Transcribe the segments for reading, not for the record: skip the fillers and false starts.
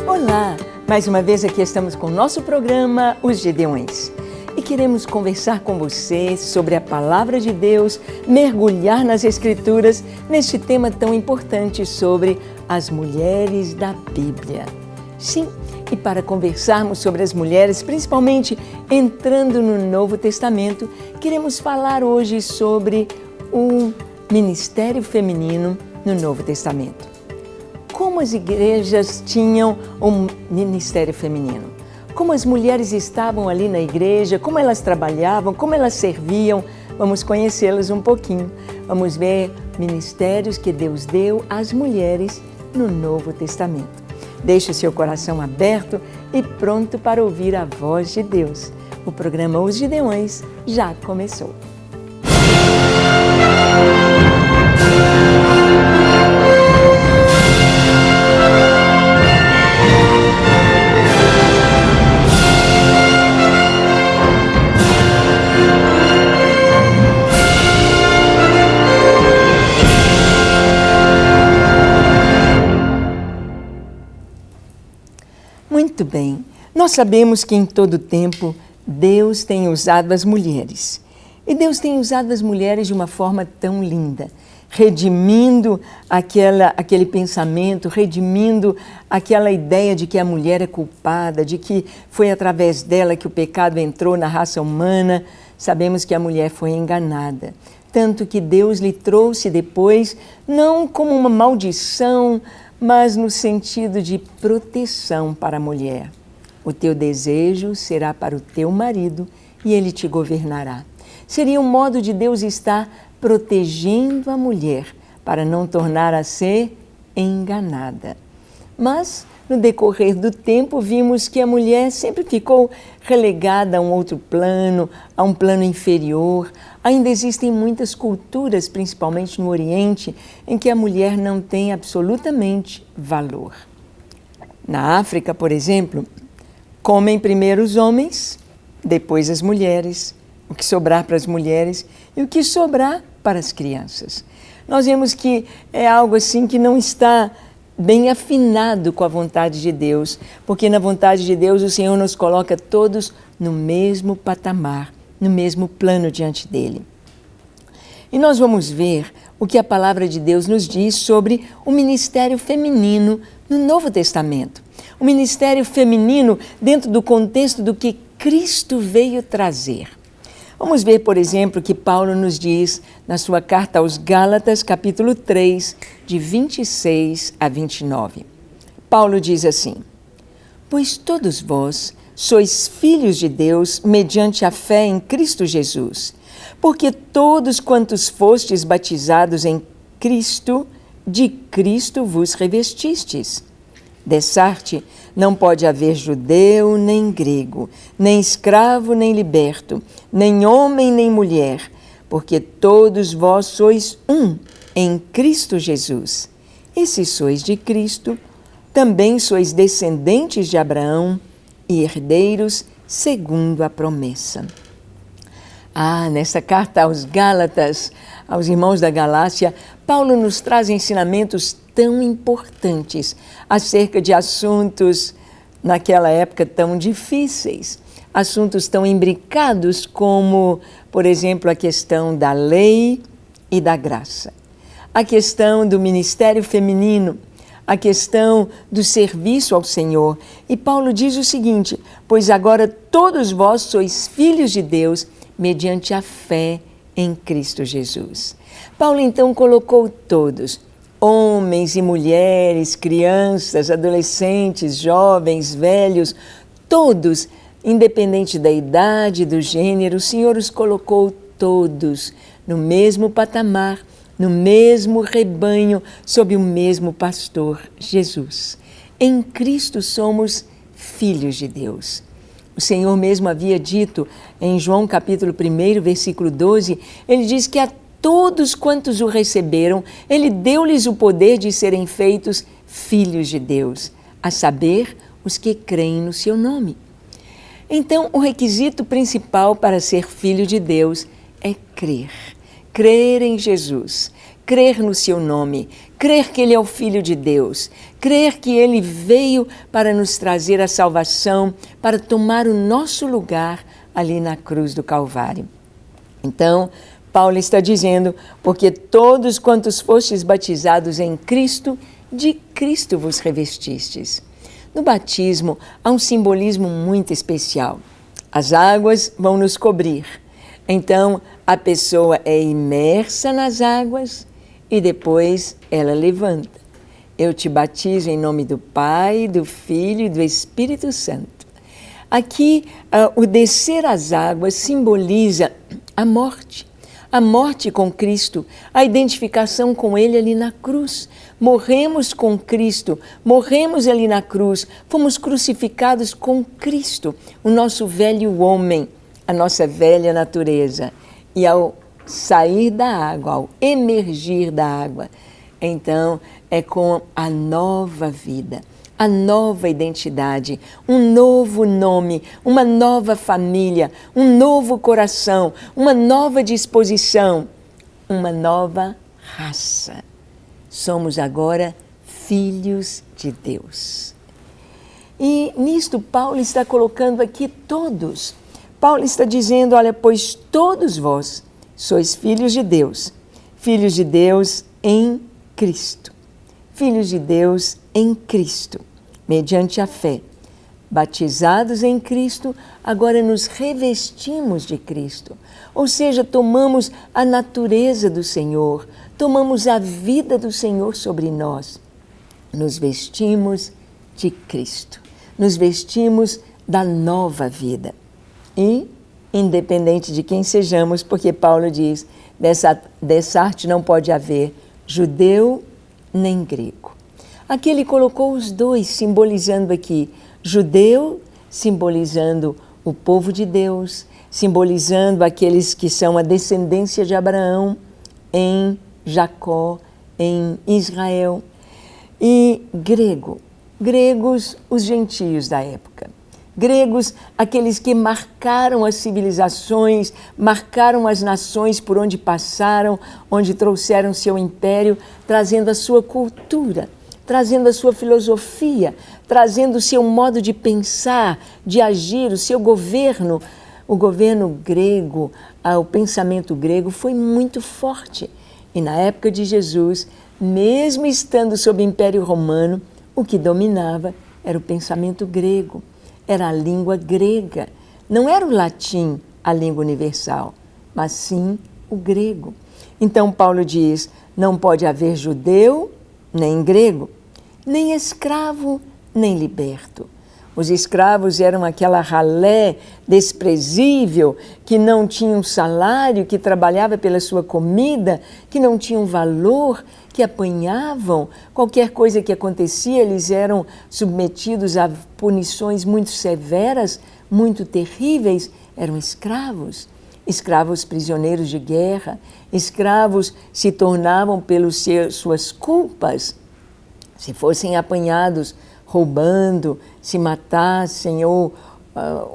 Olá! Mais uma vez aqui estamos com o nosso programa Os Gideões. E queremos conversar com você sobre a Palavra de Deus, mergulhar nas Escrituras neste tema tão importante sobre as mulheres da Bíblia. Sim, e para conversarmos sobre as mulheres, principalmente entrando no Novo Testamento, queremos falar hoje sobre o ministério feminino no Novo Testamento. Como as igrejas tinham um ministério feminino? Como as mulheres estavam ali na igreja, como elas trabalhavam, como elas serviam? Vamos conhecê-las um pouquinho. Vamos ver ministérios que Deus deu às mulheres no Novo Testamento. Deixe o seu coração aberto e pronto para ouvir a voz de Deus. O programa Os Gideões já começou. Muito bem, nós sabemos que em todo tempo Deus tem usado as mulheres. E Deus tem usado as mulheres de uma forma tão linda, redimindo aquele pensamento, redimindo aquela ideia de que a mulher é culpada, de que foi através dela que o pecado entrou na raça humana. Sabemos que a mulher foi enganada, tanto que Deus lhe trouxe depois, não como uma maldição, mas no sentido de proteção para a mulher. O teu desejo será para o teu marido e ele te governará. Seria um modo de Deus estar protegendo a mulher para não tornar a ser enganada. Mas, no decorrer do tempo, vimos que a mulher sempre ficou relegada a um outro plano, a um plano inferior. Ainda existem muitas culturas, principalmente no Oriente, em que a mulher não tem absolutamente valor. Na África, por exemplo, comem primeiro os homens, depois as mulheres, o que sobrar para as mulheres e o que sobrar para as crianças. Nós vemos que é algo assim que não está bem afinado com a vontade de Deus, porque na vontade de Deus o Senhor nos coloca todos no mesmo patamar, no mesmo plano diante dele. E nós vamos ver o que a palavra de Deus nos diz sobre o ministério feminino no Novo Testamento. O ministério feminino dentro do contexto do que Cristo veio trazer. Vamos ver, por exemplo, o que Paulo nos diz na sua carta aos Gálatas, capítulo 3, de 26 a 29. Paulo diz assim: Pois todos vós sois filhos de Deus mediante a fé em Cristo Jesus, porque todos quantos fostes batizados em Cristo, de Cristo vos revestistes. Dessarte não pode haver judeu nem grego, nem escravo nem liberto, nem homem nem mulher, porque todos vós sois um em Cristo Jesus. E se sois de Cristo, também sois descendentes de Abraão e herdeiros segundo a promessa. Nessa carta aos Gálatas, aos irmãos da Galácia, Paulo nos traz ensinamentos tão importantes acerca de assuntos, naquela época, tão difíceis, assuntos tão imbricados como, por exemplo, a questão da lei e da graça, a questão do ministério feminino, a questão do serviço ao Senhor. E Paulo diz o seguinte: pois agora todos vós sois filhos de Deus mediante a fé em Cristo Jesus. Paulo então colocou todos, homens e mulheres, crianças, adolescentes, jovens, velhos, todos, independente da idade, do gênero, o Senhor os colocou todos no mesmo patamar, no mesmo rebanho, sob o mesmo pastor, Jesus. Em Cristo somos filhos de Deus. O Senhor mesmo havia dito em João capítulo 1, versículo 12, ele diz que a todos quantos o receberam, ele deu-lhes o poder de serem feitos filhos de Deus, a saber, os que creem no seu nome. Então, o requisito principal para ser filho de Deus é crer. Crer em Jesus, crer no seu nome, crer que Ele é o Filho de Deus, crer que Ele veio para nos trazer a salvação, para tomar o nosso lugar ali na cruz do Calvário. Então, Paulo está dizendo, porque todos quantos fostes batizados em Cristo, de Cristo vos revestistes. No batismo há um simbolismo muito especial. As águas vão nos cobrir. Então, a pessoa é imersa nas águas e depois ela levanta. Eu te batizo em nome do Pai, do Filho e do Espírito Santo. Aqui, o descer às águas simboliza a morte com Cristo, a identificação com Ele ali na cruz. Morremos com Cristo, morremos ali na cruz, fomos crucificados com Cristo, o nosso velho homem, a nossa velha natureza. E ao sair da água, ao emergir da água, então é com a nova vida, a nova identidade, um novo nome, uma nova família, um novo coração, uma nova disposição, uma nova raça. Somos agora filhos de Deus. E nisto Paulo está colocando aqui todos. Paulo está dizendo, olha, pois todos vós sois filhos de Deus em Cristo. Filhos de Deus em Cristo, mediante a fé. Batizados em Cristo, agora nos revestimos de Cristo. Ou seja, tomamos a natureza do Senhor, tomamos a vida do Senhor sobre nós. Nos vestimos de Cristo, nos vestimos da nova vida. E, independente de quem sejamos, porque Paulo diz, dessa arte não pode haver judeu nem grego. Aqui ele colocou os dois, simbolizando aqui, judeu, simbolizando o povo de Deus, simbolizando aqueles que são a descendência de Abraão em Jacó, em Israel, e grego, gregos, os gentios da época. Gregos, aqueles que marcaram as civilizações, marcaram as nações por onde passaram, onde trouxeram seu império, trazendo a sua cultura, trazendo a sua filosofia, trazendo o seu modo de pensar, de agir, o seu governo. O governo grego, o pensamento grego foi muito forte. E na época de Jesus, mesmo estando sob o Império Romano, o que dominava era o pensamento grego. Era a língua grega. Não era o latim a língua universal, mas sim o grego. Então Paulo diz, não pode haver judeu, nem grego, nem escravo, nem liberto. Os escravos eram aquela ralé desprezível, que não tinha um salário, que trabalhava pela sua comida, que não tinha um valor, que apanhavam. Qualquer coisa que acontecia, eles eram submetidos a punições muito severas, muito terríveis. Eram escravos, escravos prisioneiros de guerra, escravos se tornavam pelas suas culpas, se fossem apanhados roubando, se matassem ou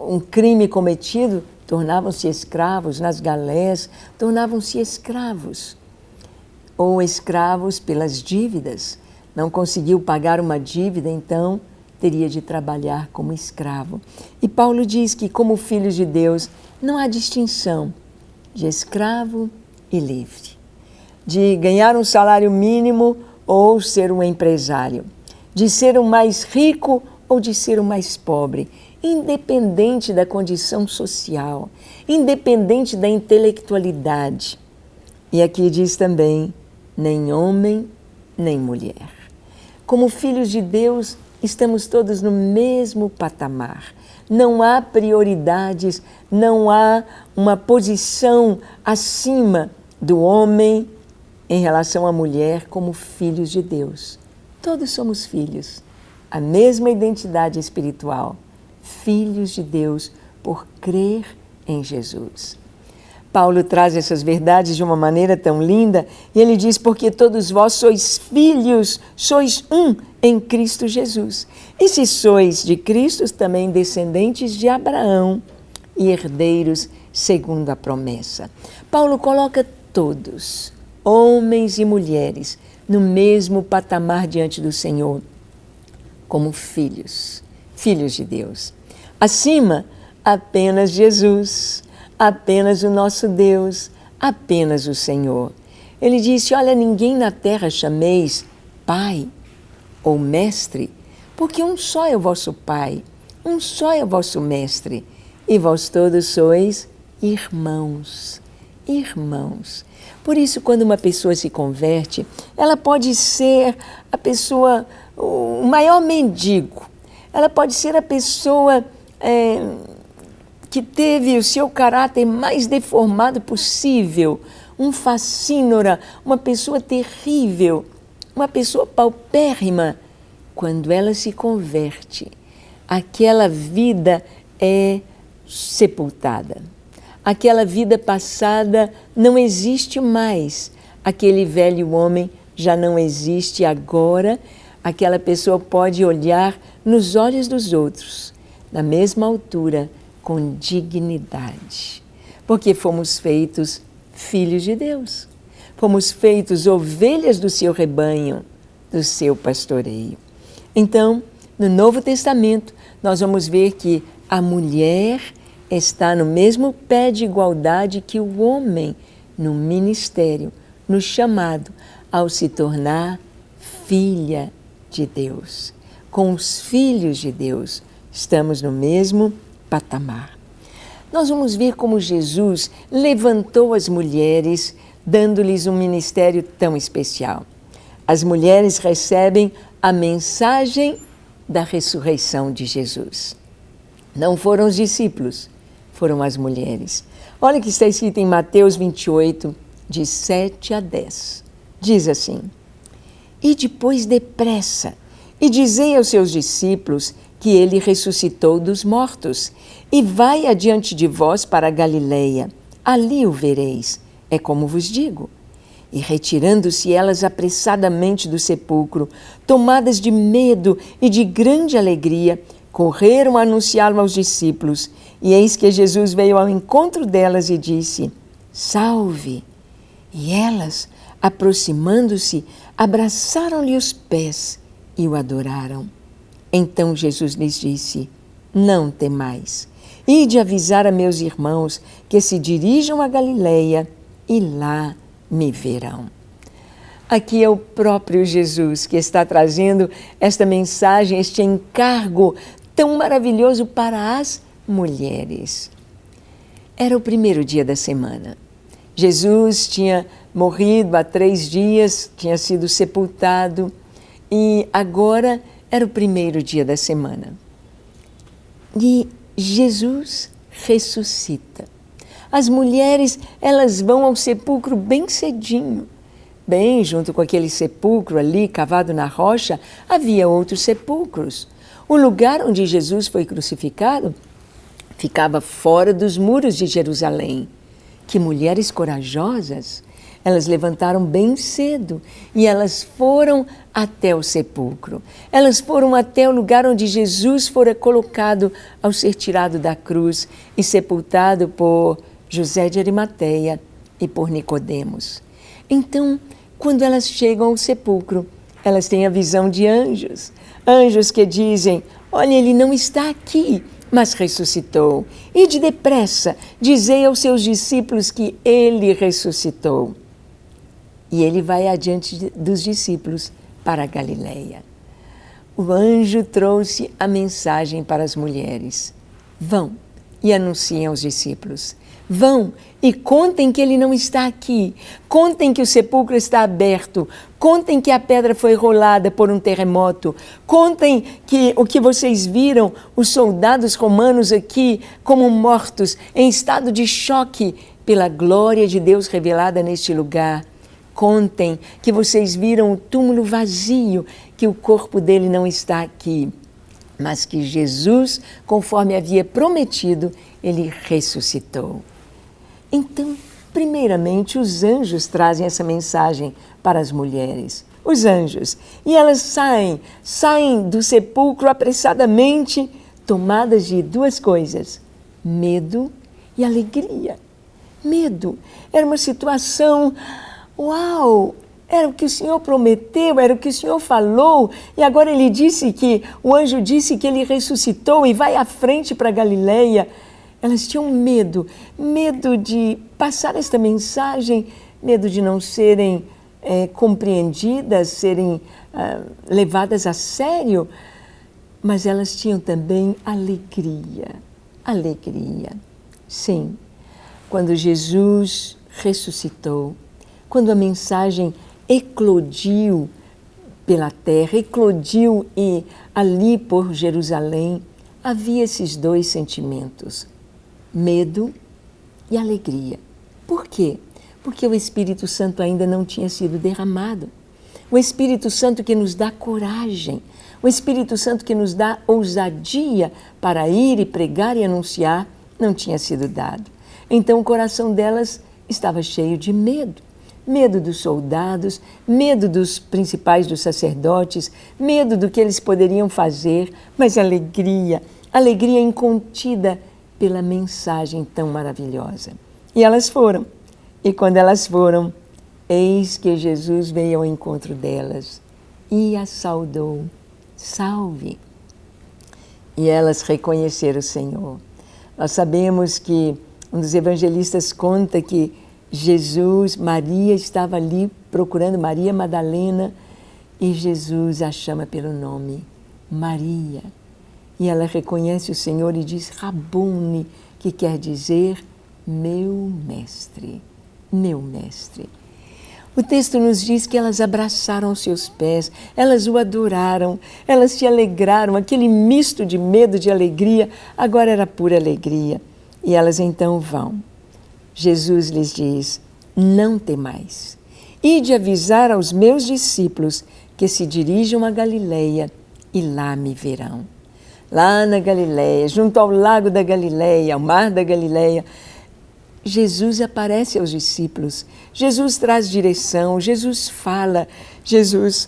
um crime cometido, tornavam-se escravos nas galés, tornavam-se escravos. Ou escravos pelas dívidas. Não conseguiu pagar uma dívida, então teria de trabalhar como escravo. E Paulo diz que, como filhos de Deus, não há distinção de escravo e livre, de ganhar um salário mínimo ou ser um empresário, de ser o mais rico ou de ser o mais pobre, independente da condição social, independente da intelectualidade. E aqui diz também, nem homem, nem mulher. Como filhos de Deus, estamos todos no mesmo patamar. Não há prioridades, não há uma posição acima do homem em relação à mulher como filhos de Deus. Todos somos filhos, a mesma identidade espiritual, filhos de Deus por crer em Jesus. Paulo traz essas verdades de uma maneira tão linda e ele diz, porque todos vós sois filhos, sois um em Cristo Jesus. E se sois de Cristo, também descendentes de Abraão e herdeiros segundo a promessa. Paulo coloca todos, homens e mulheres, no mesmo patamar diante do Senhor, como filhos, filhos de Deus. Acima, apenas Jesus, apenas o nosso Deus, apenas o Senhor. Ele disse, olha, ninguém na terra chameis Pai ou Mestre, porque um só é o vosso Pai, um só é o vosso Mestre, e vós todos sois irmãos, irmãos. Por isso, quando uma pessoa se converte, ela pode ser a pessoa, o maior mendigo, ela pode ser a pessoa que teve o seu caráter mais deformado possível, um facínora, uma pessoa terrível, uma pessoa paupérrima. Quando ela se converte, aquela vida é sepultada. Aquela vida passada não existe mais. Aquele velho homem já não existe agora. Aquela pessoa pode olhar nos olhos dos outros, na mesma altura, com dignidade. Porque fomos feitos filhos de Deus. Fomos feitos ovelhas do seu rebanho, do seu pastoreio. Então, no Novo Testamento, nós vamos ver que a mulher está no mesmo pé de igualdade que o homem no ministério, no chamado, ao se tornar filha de Deus. Com os filhos de Deus, estamos no mesmo patamar. Nós vamos ver como Jesus levantou as mulheres, dando-lhes um ministério tão especial. As mulheres recebem a mensagem da ressurreição de Jesus. Não foram os discípulos, foram as mulheres. Olha o que está escrito em Mateus 28, de 7 a 10. Diz assim, e depois depressa, e dizei aos seus discípulos que ele ressuscitou dos mortos, e vai adiante de vós para a Galileia, ali o vereis, é como vos digo. E retirando-se elas apressadamente do sepulcro, tomadas de medo e de grande alegria, correram a anunciá-lo aos discípulos. E eis que Jesus veio ao encontro delas e disse, salve! E elas, aproximando-se, abraçaram-lhe os pés e o adoraram. Então Jesus lhes disse, não temais, ide avisar a meus irmãos que se dirijam a Galileia e lá me verão. Aqui é o próprio Jesus que está trazendo esta mensagem, este encargo tão maravilhoso para as mulheres. Era o primeiro dia da semana. Jesus tinha morrido há 3 dias, tinha sido sepultado e agora era o primeiro dia da semana. E Jesus ressuscita. As mulheres, elas vão ao sepulcro bem cedinho. Bem, junto com aquele sepulcro ali, cavado na rocha, havia outros sepulcros. O lugar onde Jesus foi crucificado ficava fora dos muros de Jerusalém. Que mulheres corajosas! Elas levantaram bem cedo e elas foram até o sepulcro. Elas foram até o lugar onde Jesus fora colocado ao ser tirado da cruz e sepultado por José de Arimateia e por Nicodemos. Então, quando elas chegam ao sepulcro, elas têm a visão de anjos. Anjos que dizem, olha, ele não está aqui, mas ressuscitou. Ide depressa, dizei aos seus discípulos que ele ressuscitou. E ele vai adiante dos discípulos para a Galileia. O anjo trouxe a mensagem para as mulheres. Vão e anunciem aos discípulos. Vão e contem que ele não está aqui. Contem que o sepulcro está aberto. Contem que a pedra foi rolada por um terremoto. Contem que o que vocês viram, os soldados romanos aqui como mortos, em estado de choque pela glória de Deus revelada neste lugar. Contem que vocês viram o túmulo vazio, que o corpo dele não está aqui, mas que Jesus, conforme havia prometido, ele ressuscitou. Então, primeiramente, os anjos trazem essa mensagem para as mulheres. Os anjos. E elas saem do sepulcro apressadamente, tomadas de 2 coisas, medo e alegria. Medo. Era uma situação... Uau! Era o que o Senhor prometeu, era o que o Senhor falou, e agora ele disse que, o anjo disse que ele ressuscitou e vai à frente para Galileia. Elas tinham medo de passar esta mensagem, medo de não serem compreendidas, serem levadas a sério, mas elas tinham também alegria. Sim, quando Jesus ressuscitou, quando a mensagem eclodiu pela terra, eclodiu ali por Jerusalém, havia esses dois sentimentos, medo e alegria. Por quê? Porque o Espírito Santo ainda não tinha sido derramado. O Espírito Santo que nos dá coragem, o Espírito Santo que nos dá ousadia para ir e pregar e anunciar, não tinha sido dado. Então o coração delas estava cheio de medo. Medo dos soldados, medo dos principais dos sacerdotes, medo do que eles poderiam fazer, mas alegria incontida pela mensagem tão maravilhosa. E elas foram. E quando elas foram, eis que Jesus veio ao encontro delas e as saudou. Salve! E elas reconheceram o Senhor. Nós sabemos que um dos evangelistas conta que Maria estava ali procurando Maria Madalena e Jesus a chama pelo nome, Maria. E ela reconhece o Senhor e diz Rabone, que quer dizer meu mestre, meu mestre. O texto nos diz que elas abraçaram os seus pés, elas o adoraram, elas se alegraram, aquele misto de medo e de alegria, agora era pura alegria. E elas então vão. Jesus lhes diz, não temais, ide avisar aos meus discípulos que se dirijam a Galileia e lá me verão. Lá na Galileia, junto ao lago da Galileia, ao mar da Galileia, Jesus aparece aos discípulos, Jesus traz direção, Jesus fala, Jesus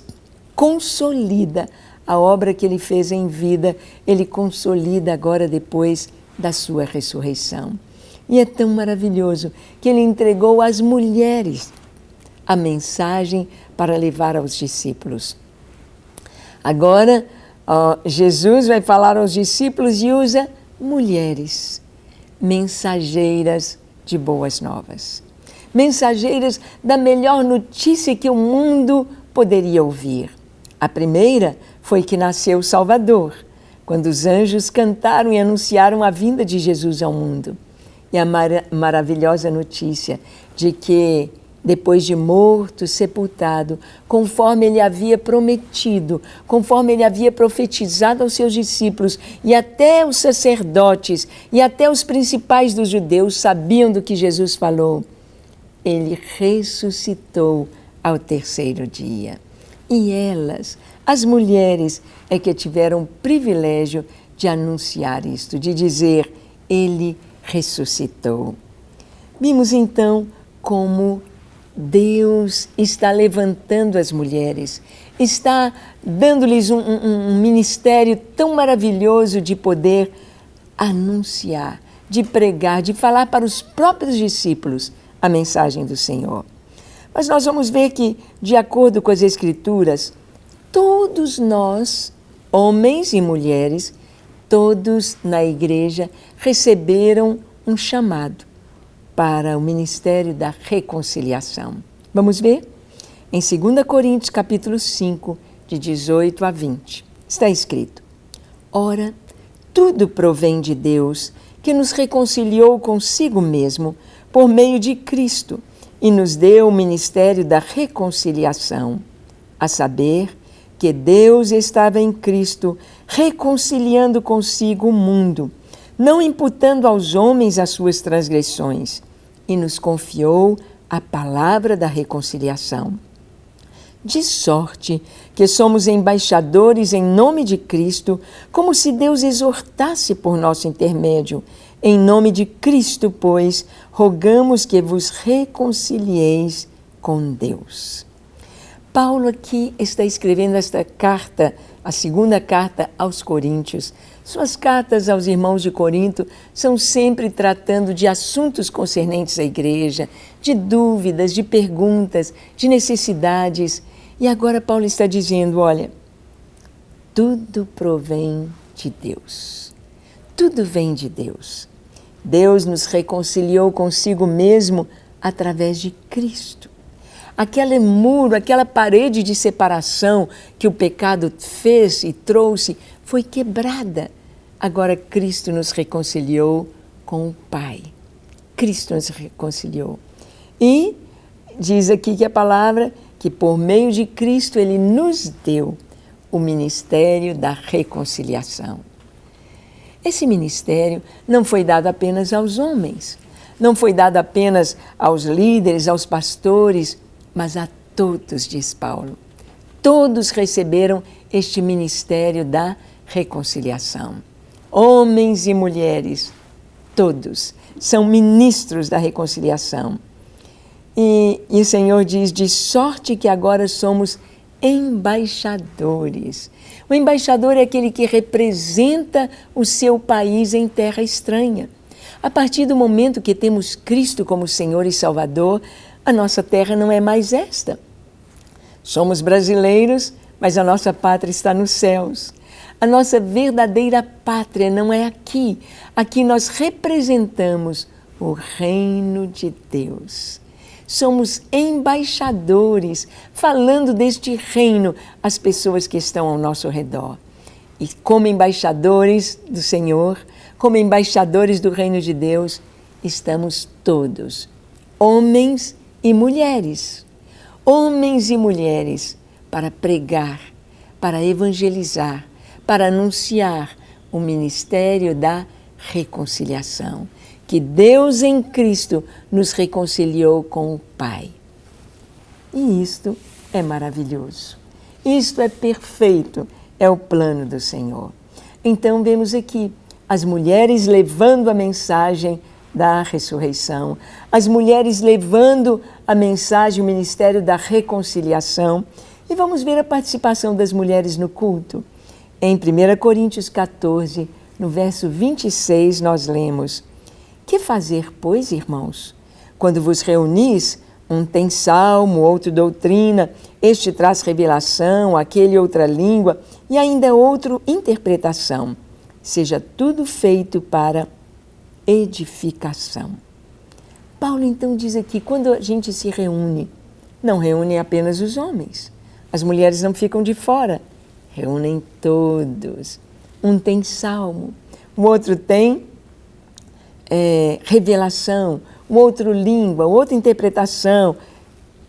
consolida a obra que ele fez em vida, ele consolida agora depois da sua ressurreição. E é tão maravilhoso que ele entregou às mulheres a mensagem para levar aos discípulos. Agora, Jesus vai falar aos discípulos e usa mulheres, mensageiras de boas novas. Mensageiras da melhor notícia que o mundo poderia ouvir. A primeira foi que nasceu o Salvador, quando os anjos cantaram e anunciaram a vinda de Jesus ao mundo. E a maravilhosa notícia de que, depois de morto, sepultado, conforme ele havia prometido, conforme ele havia profetizado aos seus discípulos, e até os sacerdotes, e até os principais dos judeus sabiam do que Jesus falou, ele ressuscitou ao terceiro dia. E elas, as mulheres, é que tiveram o privilégio de anunciar isto, de dizer, ele ressuscitou. Vimos então como Deus está levantando as mulheres, está dando-lhes um ministério tão maravilhoso de poder anunciar, de pregar, de falar para os próprios discípulos a mensagem do Senhor. Mas nós vamos ver que, de acordo com as Escrituras, todos nós, homens e mulheres, todos na igreja receberam um chamado para o ministério da reconciliação. Vamos ver? Em 2 Coríntios, capítulo 5, de 18 a 20, está escrito: Ora, tudo provém de Deus, que nos reconciliou consigo mesmo por meio de Cristo e nos deu o ministério da reconciliação, a saber, que Deus estava em Cristo, reconciliando consigo o mundo, não imputando aos homens as suas transgressões, e nos confiou a palavra da reconciliação. De sorte que somos embaixadores em nome de Cristo, como se Deus exortasse por nosso intermédio. Em nome de Cristo, pois, rogamos que vos reconcilieis com Deus. Paulo aqui está escrevendo esta carta a segunda carta aos Coríntios. Suas cartas aos irmãos de Corinto são sempre tratando de assuntos concernentes à igreja, de dúvidas, de perguntas, de necessidades. E agora Paulo está dizendo, olha, tudo provém de Deus. Tudo vem de Deus. Deus nos reconciliou consigo mesmo através de Cristo. Aquele muro, aquela parede de separação que o pecado fez e trouxe, foi quebrada. Agora Cristo nos reconciliou com o Pai. Cristo nos reconciliou. E diz aqui que a palavra, que por meio de Cristo Ele nos deu o ministério da reconciliação. Esse ministério não foi dado apenas aos homens, não foi dado apenas aos líderes, aos pastores, mas a todos, diz Paulo. Todos receberam este ministério da reconciliação. Homens e mulheres, todos são ministros da reconciliação. E o Senhor diz, de sorte que agora somos embaixadores. O embaixador é aquele que representa o seu país em terra estranha. A partir do momento que temos Cristo como Senhor e Salvador, a nossa terra não é mais esta. Somos brasileiros, mas a nossa pátria está nos céus. A nossa verdadeira pátria não é aqui. Aqui nós representamos o reino de Deus. Somos embaixadores, falando deste reino às pessoas que estão ao nosso redor. E como embaixadores do Senhor, como embaixadores do reino de Deus, estamos todos, homens e mulheres. Homens e mulheres para pregar, para evangelizar, para anunciar o ministério da reconciliação. Que Deus em Cristo nos reconciliou com o Pai. E isto é maravilhoso. Isto é perfeito, é o plano do Senhor. Então vemos aqui as mulheres levando a mensagem da ressurreição, as mulheres levando a mensagem, o ministério da reconciliação. E vamos ver a participação das mulheres no culto. Em 1 Coríntios 14, no verso 26, nós lemos: que fazer, pois, irmãos? Quando vos reunis, um tem salmo, outro doutrina, este traz revelação, aquele outra língua, e ainda outro interpretação. Seja tudo feito para edificação. Paulo então diz aqui, quando a gente se reúne, não reúne apenas os homens. As mulheres não ficam de fora, reúnem todos. Um tem salmo, o outro tem revelação, o outro língua, outra interpretação,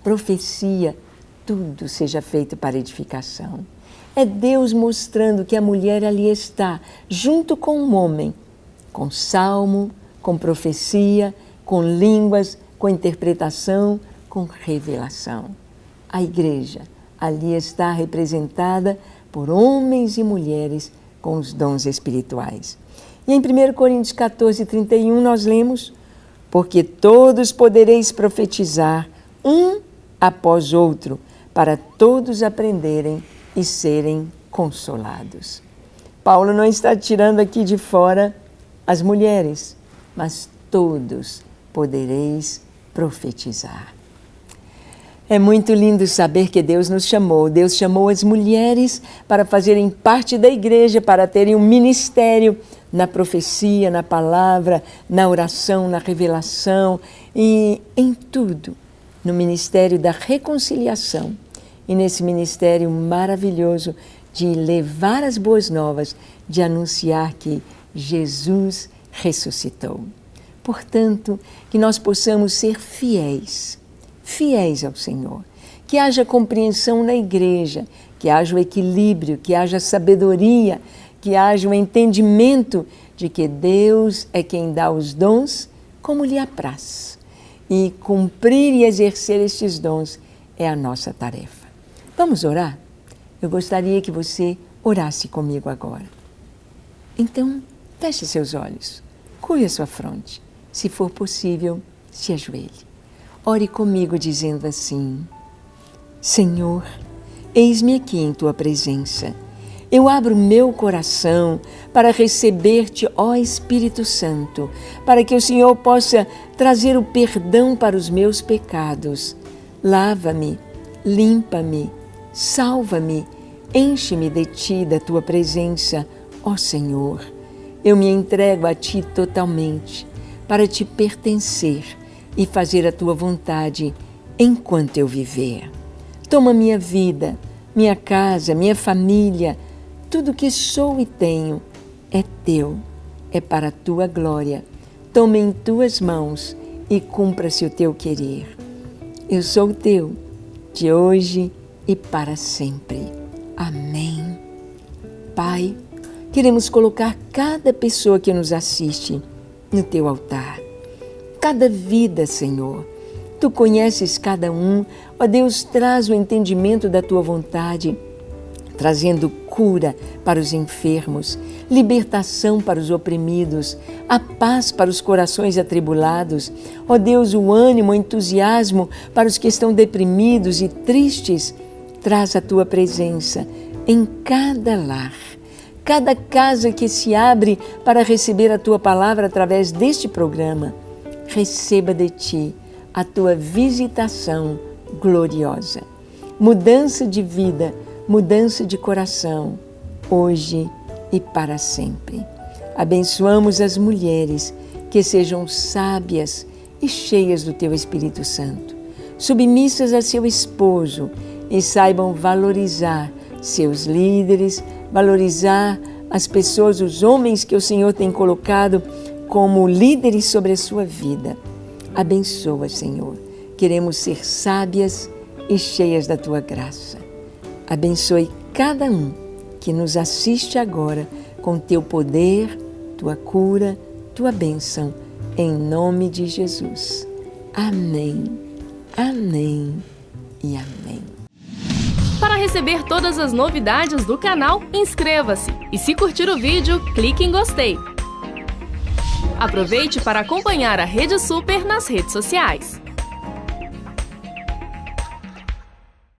profecia, tudo seja feito para edificação. É Deus mostrando que a mulher ali está, junto com o homem, com salmo, com profecia, com línguas, com interpretação, com revelação. A igreja ali está representada por homens e mulheres com os dons espirituais. E em 1 Coríntios 14, 31, nós lemos: porque todos podereis profetizar, um após outro, para todos aprenderem e serem consolados. Paulo não está tirando aqui de fora as mulheres, mas todos podereis profetizar. É muito lindo saber que Deus nos chamou. Deus chamou as mulheres para fazerem parte da igreja, para terem um ministério na profecia, na palavra, na oração, na revelação e em tudo, no ministério da reconciliação e nesse ministério maravilhoso de levar as boas novas, de anunciar que Jesus ressuscitou. Portanto, que nós possamos ser fiéis ao Senhor, que haja compreensão na igreja, que haja o equilíbrio, que haja sabedoria, que haja o entendimento de que Deus é quem dá os dons como lhe apraz. E cumprir e exercer estes dons é a nossa tarefa. Vamos orar? Eu gostaria que você orasse comigo agora. Então, feche seus olhos, curve a sua fronte. Se for possível, se ajoelhe. Ore comigo dizendo assim: Senhor, eis-me aqui em Tua presença. Eu abro meu coração para receber-te, ó Espírito Santo, para que o Senhor possa trazer o perdão para os meus pecados. Lava-me, limpa-me, salva-me, enche-me de ti, da tua presença, ó Senhor. Eu me entrego a ti totalmente, para te pertencer e fazer a tua vontade enquanto eu viver. Toma minha vida, minha casa, minha família, tudo que sou e tenho é teu, é para a tua glória. Toma em tuas mãos e cumpra-se o teu querer. Eu sou teu, de hoje e para sempre. Amém. Pai, queremos colocar cada pessoa que nos assiste no teu altar. Cada vida, Senhor. Tu conheces cada um. Ó Deus, traz o entendimento da tua vontade, trazendo cura para os enfermos, libertação para os oprimidos, a paz para os corações atribulados. Ó Deus, o ânimo, o entusiasmo para os que estão deprimidos e tristes. Traz a tua presença em cada lar, cada casa que se abre para receber a tua palavra através deste programa. Receba de ti a tua visitação gloriosa. Mudança de vida, mudança de coração, hoje e para sempre. Abençoamos as mulheres que sejam sábias e cheias do teu Espírito Santo, submissas a seu esposo e saibam valorizar seus líderes, valorizar as pessoas, os homens que o Senhor tem colocado como líderes sobre a sua vida. Abençoa, Senhor. Queremos ser sábias e cheias da tua graça. Abençoe cada um que nos assiste agora com teu poder, tua cura, tua bênção, em nome de Jesus. Amém, amém e amém. Para receber todas as novidades do canal, inscreva-se e, se curtir o vídeo, clique em gostei. Aproveite para acompanhar a Rede Super nas redes sociais.